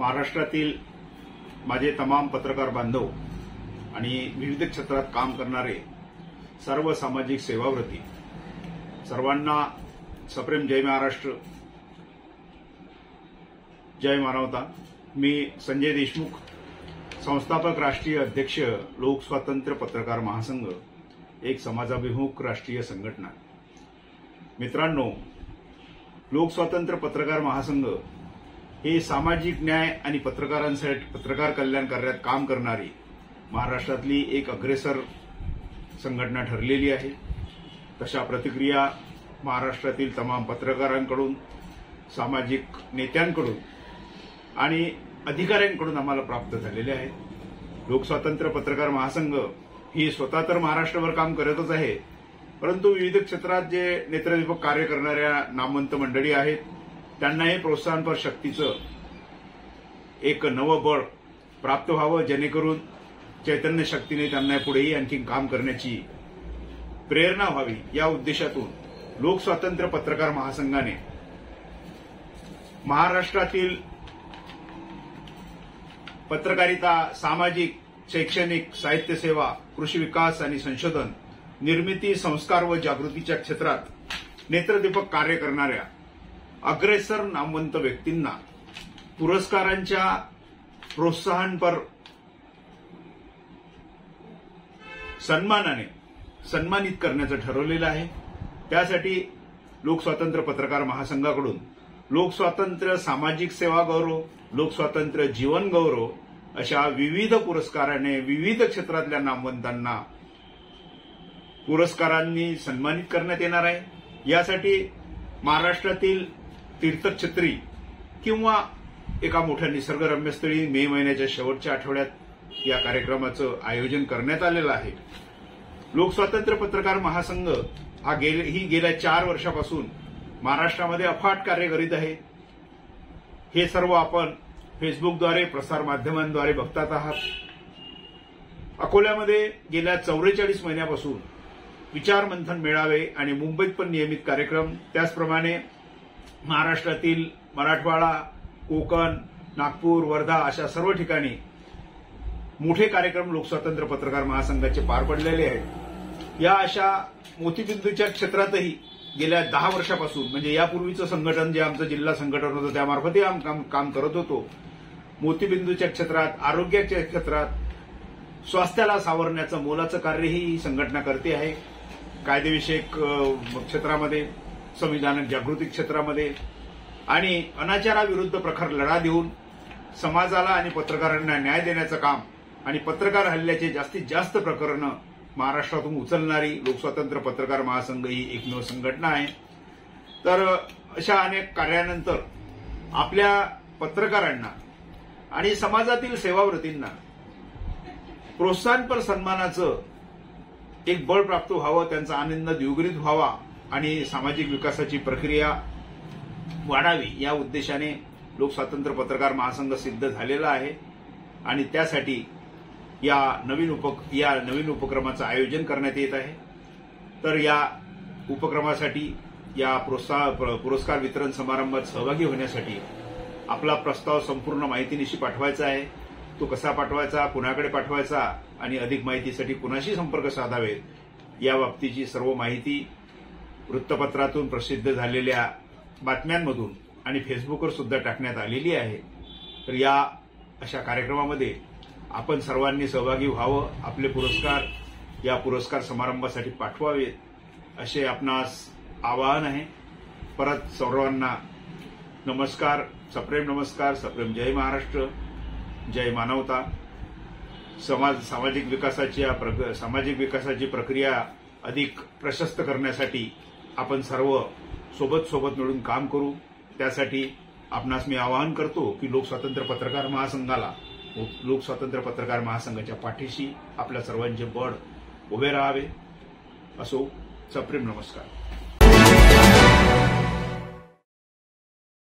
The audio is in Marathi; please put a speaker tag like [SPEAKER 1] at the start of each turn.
[SPEAKER 1] महाराष्ट्रातील माझे तमाम पत्रकार बांधव आणि विविध क्षेत्रात काम करणारे सर्व सामाजिक सेवाव्रती सर्वांना सप्रेम जय महाराष्ट्र, जय मानवता। मी संजय देशमुख, संस्थापक राष्ट्रीय अध्यक्ष लोक स्वातंत्र्य पत्रकार महासंघ, एक समाजाभिमुख राष्ट्रीय संघटना। मित्रांनो, लोक स्वातंत्र्य पत्रकार महासंघ हे सामाजिक न्याय आणि पत्रकारांसाठी पत्रकार कल्याण कार्यात काम करणारी महाराष्ट्रातली एक अग्रेसर संघटना ठरलेली आहे। तशा प्रतिक्रिया महाराष्ट्रातील तमाम पत्रकारांकडून, सामाजिक नेत्यांकडून आणि अधिकाऱ्यांकडून आम्हाला प्राप्त झालेले आहेत। लोक स्वातंत्र्य पत्रकार महासंघ ही स्वतः तर महाराष्ट्रभर काम करतच आहे, परंतु विविध क्षेत्रात जे नेत्रदीपक कार्य करणाऱ्या नामवंत मंडळी आहेत त्यांनाही प्रोत्साहनपर शक्तीचं एक नवं बळ प्राप्त व्हावं, जेणेकरून चैतन्य शक्तीने त्यांना पुढेही आणखी काम करण्याची प्रेरणा व्हावी, या उद्देशातून लोक स्वातंत्र्य पत्रकार महासंघाने महाराष्ट्रातील पत्रकारिता, सामाजिक, शैक्षणिक, साहित्य सेवा, कृषी विकास आणि संशोधन, निर्मिती, संस्कार व जागृतीच्या क्षेत्रात नेत्रदीपक कार्य करणाऱ्या अग्रेसर नामवंत व्यक्तींना पुरस्कारांच्या प्रोत्साहनपर सन्मानाने सन्मानित करण्याचं ठरवलेलं आहे। त्यासाठी लोक स्वातंत्र्य पत्रकार महासंघाकडून लोक स्वातंत्र्य सामाजिक सेवा गौरव, लोक स्वातंत्र्य जीवन गौरव अशा विविध पुरस्काराने विविध क्षेत्रातल्या नामवंतांना पुरस्कारांनी सन्मानित करण्यात येणार आहे। यासाठी महाराष्ट्रातील तीर्थक्षेत्री किंवा एका मोठ्या निसर्गरम्य स्थळी मे महिन्याच्या शेवटच्या आठवड्यात या कार्यक्रमाचं आयोजन करण्यात आलेलं आहे। लोक स्वातंत्र्य पत्रकार महासंघ हा गेल्या 4 वर्षापासून महाराष्ट्रामध्ये अफाट कार्य करीत आहे। हे सर्व आपण फेसबुकद्वारे, प्रसार माध्यमांद्वारे बघतात आहात। अकोल्यामध्ये गेल्या 44 महिन्यापासून विचार मंथन मेळावे आणि मुंबईत पण नियमित कार्यक्रम, त्याचप्रमाणे महाराष्ट्रातील मराठवाडा, कोकण, नागपूर, वर्धा अशा सर्व ठिकाणी मोठे कार्यक्रम लोक स्वातंत्र्य पत्रकार महासंघाचे पार पडलेले आहेत। या अशा मोतीबिंदूच्या क्षेत्रातही गेल्या 10 वर्षापासून, म्हणजे यापूर्वीचं संघटन जे आमचं जिल्हा संघटन होतं त्यामार्फतही आम्ही काम करत होतो, मोतीबिंदूच्या क्षेत्रात, आरोग्याच्या क्षेत्रात, स्वास्थ्याला सावरण्याचं मोलाचं कार्यही ही संघटना करते आहे। कायदेविषयक क्षेत्रामध्ये, संविधानिक जागृती क्षेत्रामध्ये आणि अनाचाराविरुद्ध प्रखर लढा देऊन समाजाला आणि पत्रकारांना न्याय देण्याचं काम आणि पत्रकार हल्ल्याचे जास्तीत जास्त प्रकरणं महाराष्ट्रातून उचलणारी लोक स्वातंत्र्य पत्रकार महासंघ ही एकमेव संघटना आहे। तर अशा अनेक कार्यानंतर आपल्या पत्रकारांना आणि समाजातील सेवाव्रतींना प्रोत्साहनपर सन्मानाचं एक बळ प्राप्त व्हावं, त्यांचा आनंद द्विगुणित व्हावा आणि सामाजिक विकासाची प्रक्रिया वाढावी, या उद्देशाने लोक स्वातंत्र्य पत्रकार महासंघ सिद्ध झालेला आहे। आणि त्यासाठी या नवीन उपक्रमाचं आयोजन करण्यात येत आहे। तर या उपक्रमासाठी, या पुरस्कार वितरण समारंभात सहभागी होण्यासाठी आपला प्रस्ताव संपूर्ण माहितीनिशी पाठवायचा आहे। तो कसा पाठवायचा, कुणाकडे पाठवायचा आणि अधिक माहितीसाठी कुणाशी संपर्क साधावे, या बाबतीची सर्व माहिती वृत्तपत्रातून प्रसिद्ध झालेल्या बातम्यांमधून आणि फेसबुकवर सुद्धा टाकण्यात आलेली आहे। तर या अशा कार्यक्रमामध्ये आपण सर्वांनी सहभागी व्हावं, आपले पुरस्कार या पुरस्कार समारंभासाठी पाठवावेत असे आपणास आवाहन आहे। परत सर्वांना नमस्कार, सप्रेम नमस्कार, सप्रेम जय महाराष्ट्र, जय मानवता। सामाजिक विकासाची प्रक्रिया अधिक प्रशस्त करण्यासाठी आपण सर्व सोबत मिळून काम करू। त्यासाठी आपणास मी आवाहन करतो की लोक स्वातंत्र्य पत्रकार महासंघाला, लोक स्वातंत्र्य पत्रकार महासंघाच्या पाठीशी आपल्या सर्वांचे बळ उभे राहावे। असो, सप्रेम नमस्कार।